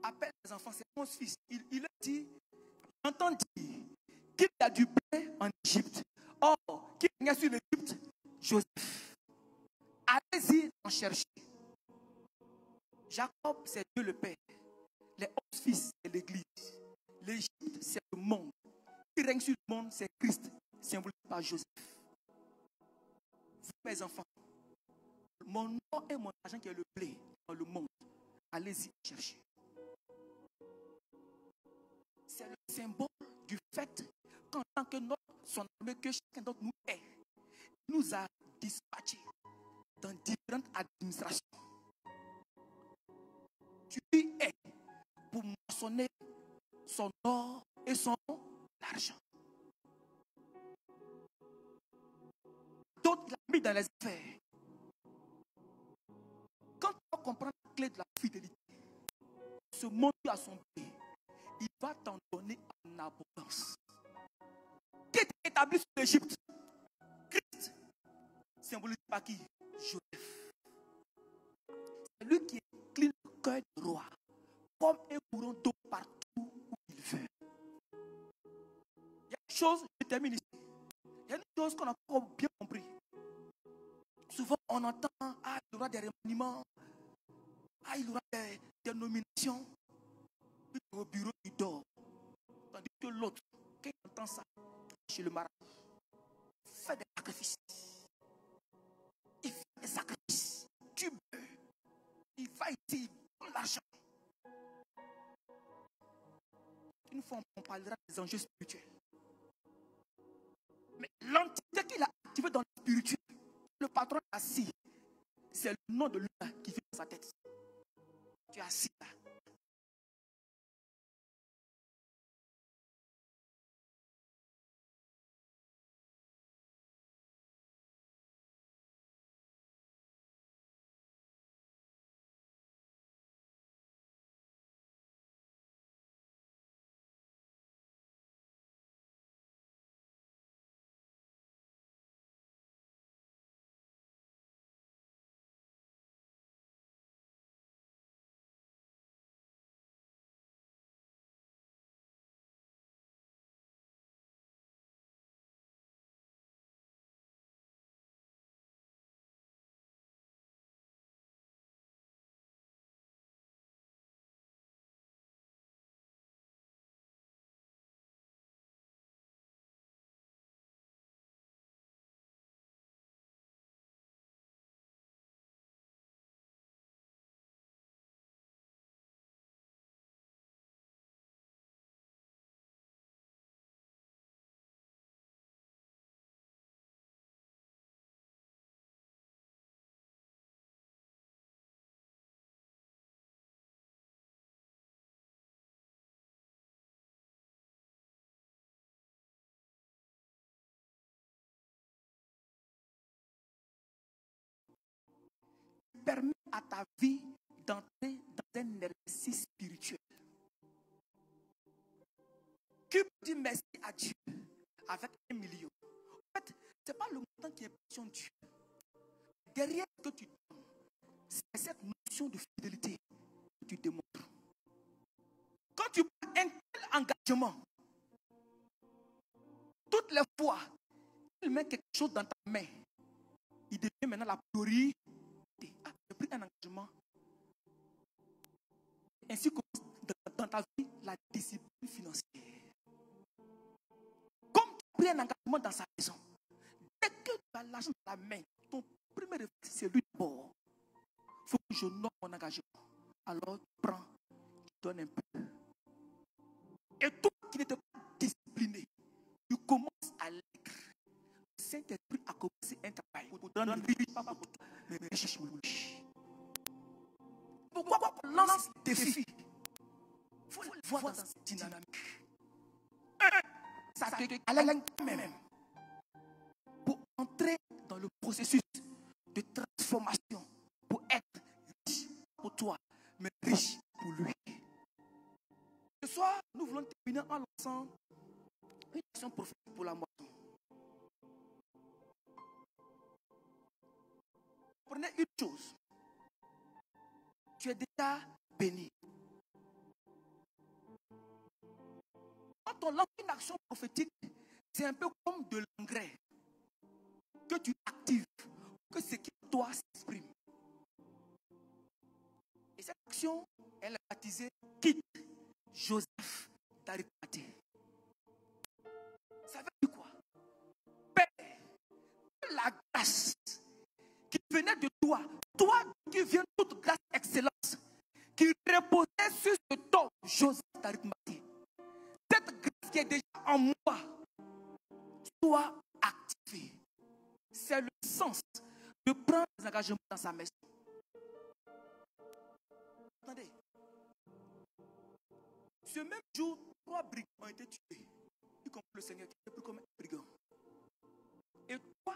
appelle les enfants, c'est 11 fils. Il leur dit, j'entends dire qu'il y a du blé en Égypte. Or, qui vient sur l'Égypte? Joseph. Allez-y en chercher. Jacob, c'est Dieu le Père. Les 11 fils, c'est l'Église. L'Égypte, c'est le monde. Qui règne sur le monde, c'est Christ, symbolisé par Joseph. Vous, mes enfants, mon nom et mon argent qui est le blé dans le monde, allez-y chercher. C'est le symbole du fait qu'en tant que son armée, que chacun d'entre nous est, nous a dispatchés dans différentes administrations. Tu es pour moissonner son or et son argent. D'autres l'ont mis dans les affaires. Quand tu vas comprendre la clé de la fidélité, se monter à son pied, il va t'en donner en abondance. Qui est établi sur l'Égypte? Christ, symbolisé par qui? Joseph. C'est lui qui incline le cœur du roi, comme un courant d'eau partout où il veut. chose, je termine ici. Il y a une chose qu'on n'a pas bien compris. Souvent, on entend, ah, il y aura des remaniements, ah, il y aura des nominations. Puis au bureau, il dort. Tandis que l'autre, quand il entend ça, chez le marabout, il fait des sacrifices. Il fait des sacrifices. Tu veux. Il va ici, il donne l'argent. Une fois, on parlera des enjeux spirituels. Mais l'entité qu'il a activée dans le spirituel, le patron est assis. C'est le nom de lui qui vient dans sa tête. Tu es assis là. Permet à ta vie d'entrer dans un exercice spirituel. Qui peut dire merci à Dieu avec 1 million? En fait, ce n'est pas le montant qui impressionne Dieu. Derrière ce que tu donnes, c'est cette notion de fidélité que tu démontres. Quand tu prends un tel engagement, toutes les fois qu'il met quelque chose dans ta main, il devient maintenant la priorité. Ah, j'ai pris un engagement. Ainsi commence dans ta vie la discipline financière. Comme tu as pris un engagement dans sa maison, dès que tu as l'argent dans la main, ton premier réflexe, c'est lui d'abord. Il faut que je note mon engagement. Alors tu prends, tu donnes un peu. Et toi qui n'étais pas discipliné, tu commences à l'écrire. Le Saint-Esprit a commencé un travail pour te donner pourquoi on lance des défis? Il faut le voir dans cette dynamique. Ça te câline même pour entrer dans le processus de transformation, pour être riche pour toi, mais riche pour lui. Ce soir, nous voulons terminer en lançant une action prophétique pour la moisson. Prenez une chose. Tu es déjà béni. Quand on lance une action prophétique, c'est un peu comme de l'engrais que tu actives, que ce qui toi s'exprime. Et cette action, elle est baptisée Quitte Joseph d'Arimathée. Ça veut dire quoi? Père, la grâce qui venait de toi, toi qui viens de toute grâce et excellence, qui reposait sur ce don, Joseph d'Arimathée. Cette grâce qui est déjà en moi, soit activée. C'est le sens de prendre des engagements dans sa maison. Attendez. Ce même jour, 3 brigands ont été tués. Y compris le Seigneur qui était plus comme un brigand. Et toi,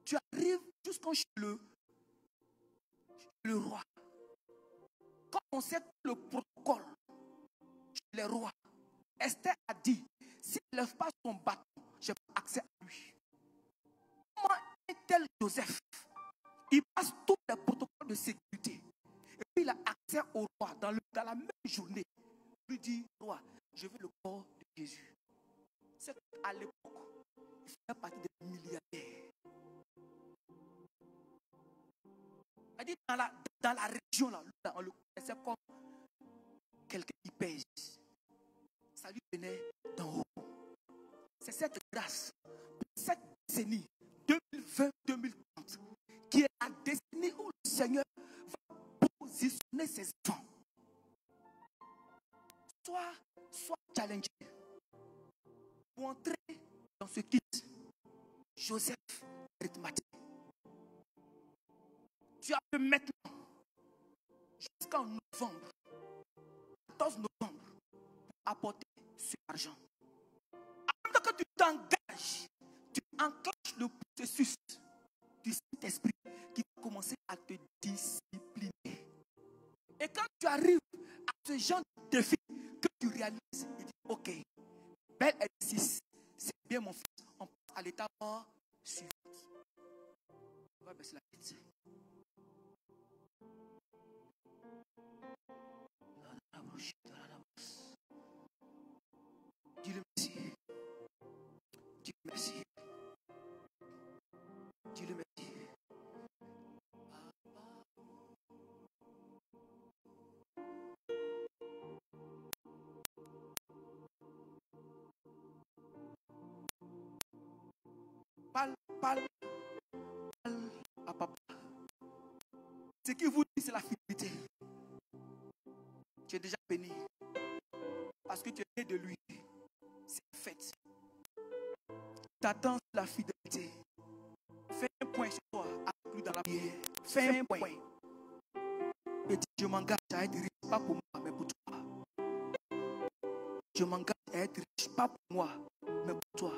tu arrives jusqu'en chez le roi. Quand on sait le protocole chez les rois, Esther a dit, s'il ne lève pas son bâton, je n'ai pas accès à lui. Comment un tel Joseph, il passe tous les protocoles de sécurité. Et puis il a accès au roi dans la même journée. Il lui dit, roi, je veux le corps de Jésus. sais qu'à l'époque, il faisait partie des milliardaires. C'est-à-dire dans la région, là, on le connaissait comme quelqu'un qui pèse. Ça lui venait d'en haut. C'est cette grâce, cette décennie 2020-2030, qui est la décennie où le Seigneur va positionner ses enfants. Sois challengé pour entrer dans ce kit Joseph Arithmatique. Tu as de maintenant jusqu'en novembre, 14 novembre, pour apporter ce argent. Avant que tu t'engages, tu enclenches le processus du Saint-Esprit qui va commencer à te discipliner. Et quand tu arrives à ce genre de défi, que tu réalises, il dit, ok, bel exercice, c'est bien mon fils, on passe à l'étape suivante. On va baisser la tête. Dis-le merci. Dis-le merci. Dis-le merci. Parle à papa. Ce qu'il vous dit, c'est la fidélité. Tu es déjà béni. Parce que tu es né de lui. C'est fait. T'attends la fidélité. Fais un point sur toi. Inclus dans la prière. Fais un point. Et dis, je m'engage à être riche, pas pour moi, mais pour toi. Je m'engage à être riche, pas pour moi, mais pour toi.